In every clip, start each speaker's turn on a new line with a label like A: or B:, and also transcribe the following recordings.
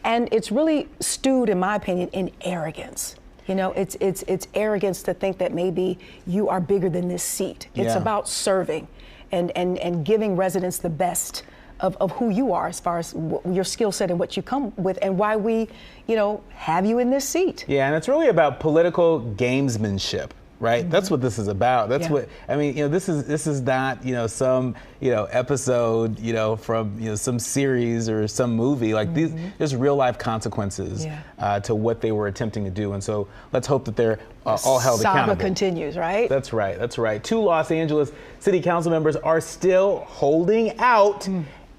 A: And it's really stewed, in my opinion, in arrogance. You know, it's arrogance to think that maybe you are bigger than this seat. It's about serving and giving residents the best of who you are as far as your skill set and what you come with and why we, you know, have you in this seat.
B: Yeah, and it's really about political gamesmanship. Right, mm-hmm. That's what this is about. That's what I mean. You know, this is not, you know, some, you know, episode, you know, from, you know, some series or some movie. Like there's real life consequences to what they were attempting to do, and so let's hope that they're all held accountable.
A: Saga continues, right?
B: That's right. That's right. 2 Los Angeles City Council members are still holding out.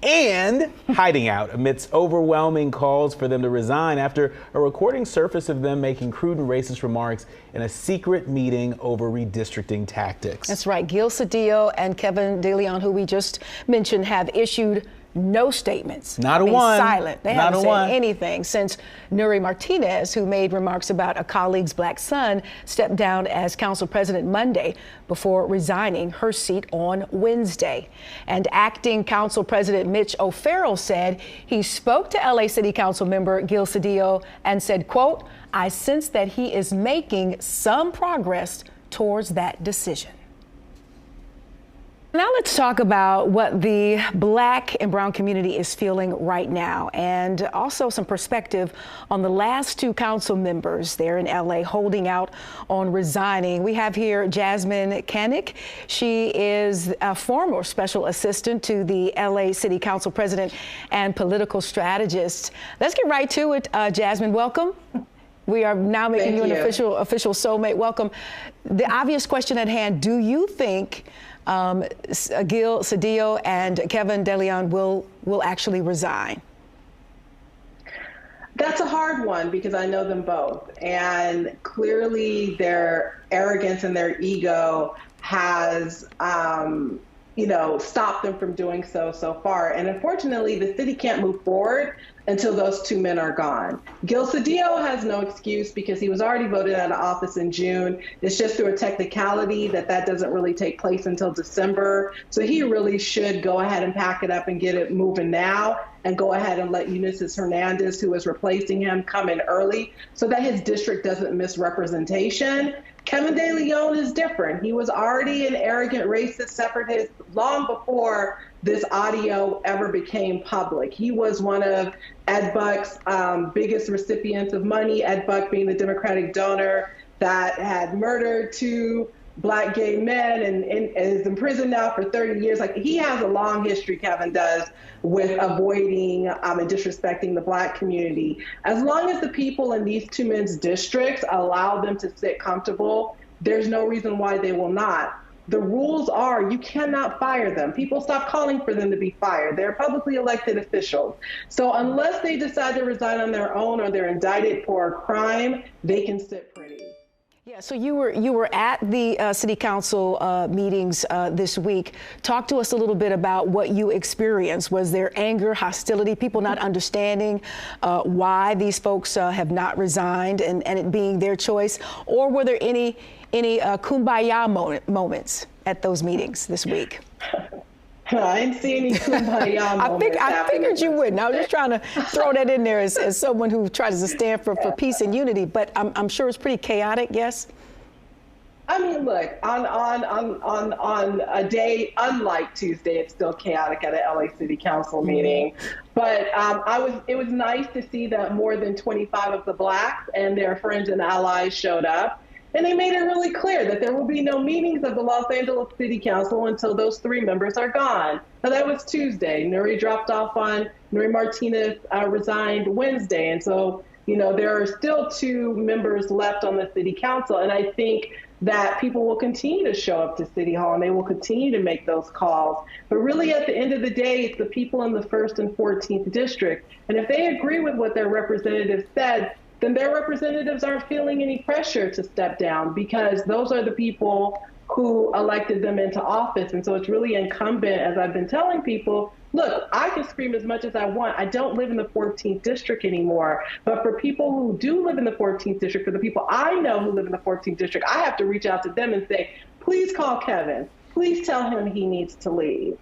B: And hiding out amidst overwhelming calls for them to resign after a recording surfaced of them making crude and racist remarks in a secret meeting over redistricting tactics.
A: That's right. Gil Cedillo and Kevin De Leon, who we just mentioned, have issued no statements.
B: Not a one.
A: Silent. They haven't said anything since Nuri Martinez, who made remarks about a colleague's black son, stepped down as council president Monday before resigning her seat on Wednesday. And acting council president Mitch O'Farrell said he spoke to LA City Council member Gil Cedillo and said, quote, "I sense that he is making some progress towards that decision." Now let's talk about what the Black and brown community is feeling right now, and also some perspective on the last 2 council members there in LA holding out on resigning. We have here Jasmyne Cannick. She is a former special assistant to the LA City Council president and political strategist. Let's get right to it. Jasmyne, welcome. We are now making you an official soulmate. Welcome. The obvious question at hand, do you think Gil Cedillo and Kevin De Leon will actually resign?
C: That's a hard one because I know them both, and clearly their arrogance and their ego has you know, stopped them from doing so far. And unfortunately, the city can't move forward until those 2 men are gone. Gil Cedillo has no excuse because he was already voted out of office in June. It's just through a technicality that doesn't really take place until December. So he really should go ahead and pack it up and get it moving now and go ahead and let Eunice Hernandez, who is replacing him, come in early so that his district doesn't miss representation. Kevin De Leon is different. He was already an arrogant racist separatist long before this audio ever became public. He was one of Ed Buck's biggest recipients of money, Ed Buck being the Democratic donor that had murdered 2 Black gay men and is in prison now for 30 years. Like, he has a long history, Kevin does, with avoiding and disrespecting the Black community. As long as the people in these 2 men's districts allow them to sit comfortable, there's no reason why they will not. The rules are you cannot fire them. People stop calling for them to be fired. They're publicly elected officials. So unless they decide to resign on their own or they're indicted for a crime, they can sit pretty.
A: Yeah, so you were at the city council meetings this week. Talk to us a little bit about what you experienced. Was there anger, hostility, people not understanding why these folks have not resigned and it being their choice? Or were there any kumbaya moments at those meetings this week?
C: I didn't see any kumbaya moments.
A: I figured you wouldn't. I was just trying to throw that in there as someone who tries to stand for peace and unity, but I'm sure it's pretty chaotic, yes?
C: I mean, look, on a day unlike Tuesday, it's still chaotic at a LA City Council meeting. But it was nice to see that more than 25 of the Blacks and their friends and allies showed up. And they made it really clear that there will be no meetings of the Los Angeles City Council until those 3 members are gone. Now, that was Tuesday. Nuri dropped off on, Nuri Martinez resigned Wednesday. And so, you know, there are still 2 members left on the city council. And I think that people will continue to show up to City Hall and they will continue to make those calls. But really, at the end of the day, it's the people in the 1st and 14th district. And if they agree with what their representatives said, then their representatives aren't feeling any pressure to step down because those are the people who elected them into office. And so it's really incumbent, as I've been telling people, look, I can scream as much as I want. I don't live in the 14th district anymore. But for people who do live in the 14th district, for the people I know who live in the 14th district, I have to reach out to them and say, please call Kevin. Please tell him he needs to leave.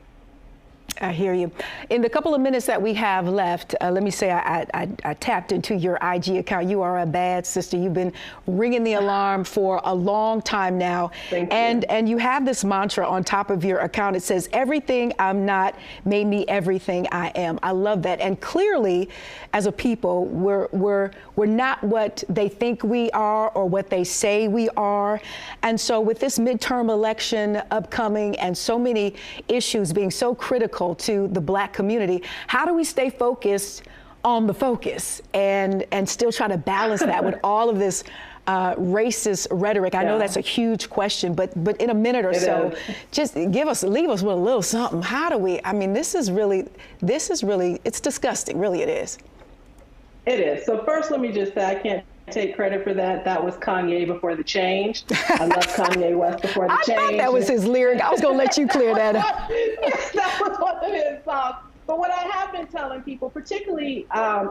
A: I hear you. In the couple of minutes that we have left, let me say I tapped into your IG account. You are a bad sister. You've been ringing the alarm for a long time now.
C: Thank you.
A: And you have this mantra on top of your account. It says, everything I'm not made me everything I am. I love that. And clearly, as a people, we're not what they think we are or what they say we are. And so with this midterm election upcoming and so many issues being so critical to the Black community, how do we stay focused on the focus and still try to balance that with all of this racist rhetoric? I know that's a huge question, but in a minute or so, just leave us with a little something. How do we? I mean, this is really, it's disgusting. Really, it is.
C: It is. So first, let me just say I can't take credit for that. That was Kanye before the change. I love Kanye West before the change.
A: I thought that was his lyric. I was going to let you clear that up.
C: Yes, that was one of his songs. But what I have been telling people, particularly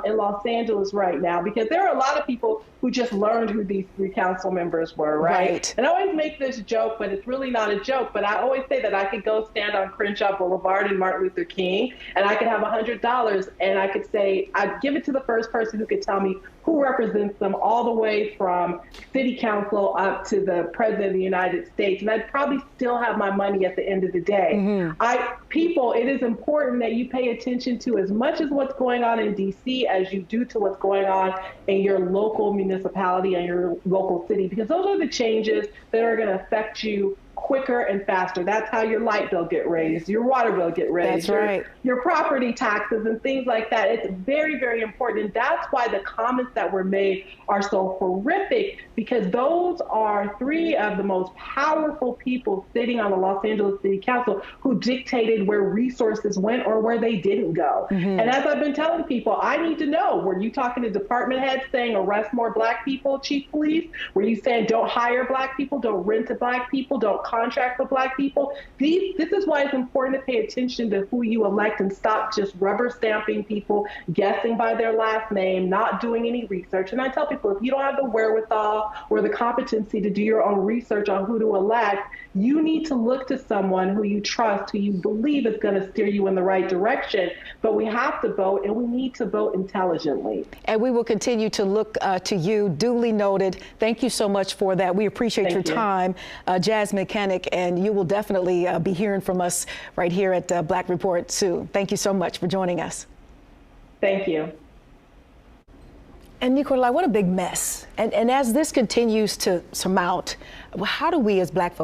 C: in Los Angeles right now, because there are a lot of people who just learned who these 3 council members were, right? And I always make this joke, but it's really not a joke. But I always say that I could go stand on Crenshaw Boulevard and Martin Luther King, and I could have $100, and I could say, I'd give it to the first person who could tell me who represents them all the way from city council up to the president of the United States. And I'd probably still have my money at the end of the day. People, it is important that you pay attention to as much as what's going on in DC as you do to what's going on in your local municipality and your local city, because those are the changes that are going to affect you quicker and faster. That's how your light bill get raised, your water bill get raised, your property taxes and things like that. It's very, very important. And that's why the comments that were made are so horrific, because those are 3 of the most powerful people sitting on the Los Angeles City Council who dictated where resources went or where they didn't go. And as I've been telling people, I need to know, were you talking to department heads saying arrest more Black people, Chief Police? Were you saying don't hire Black people, don't rent to Black people, don't contract with Black people? This is why it's important to pay attention to who you elect and stop just rubber stamping people, guessing by their last name, not doing any research. And I tell people, if you don't have the wherewithal or the competency to do your own research on who to elect, you need to look to someone who you trust, who you believe is going to steer you in the right direction. But we have to vote, and we need to vote intelligently. And we will continue to look to you. Duly noted. Thank you so much for that. We appreciate your time, Jasmyne Cannick, and you will definitely be hearing from us right here at Black Report soon. Thank you so much for joining us. Thank you. And Nicolai, what a big mess. And as this continues to surmount, how do we as Black folks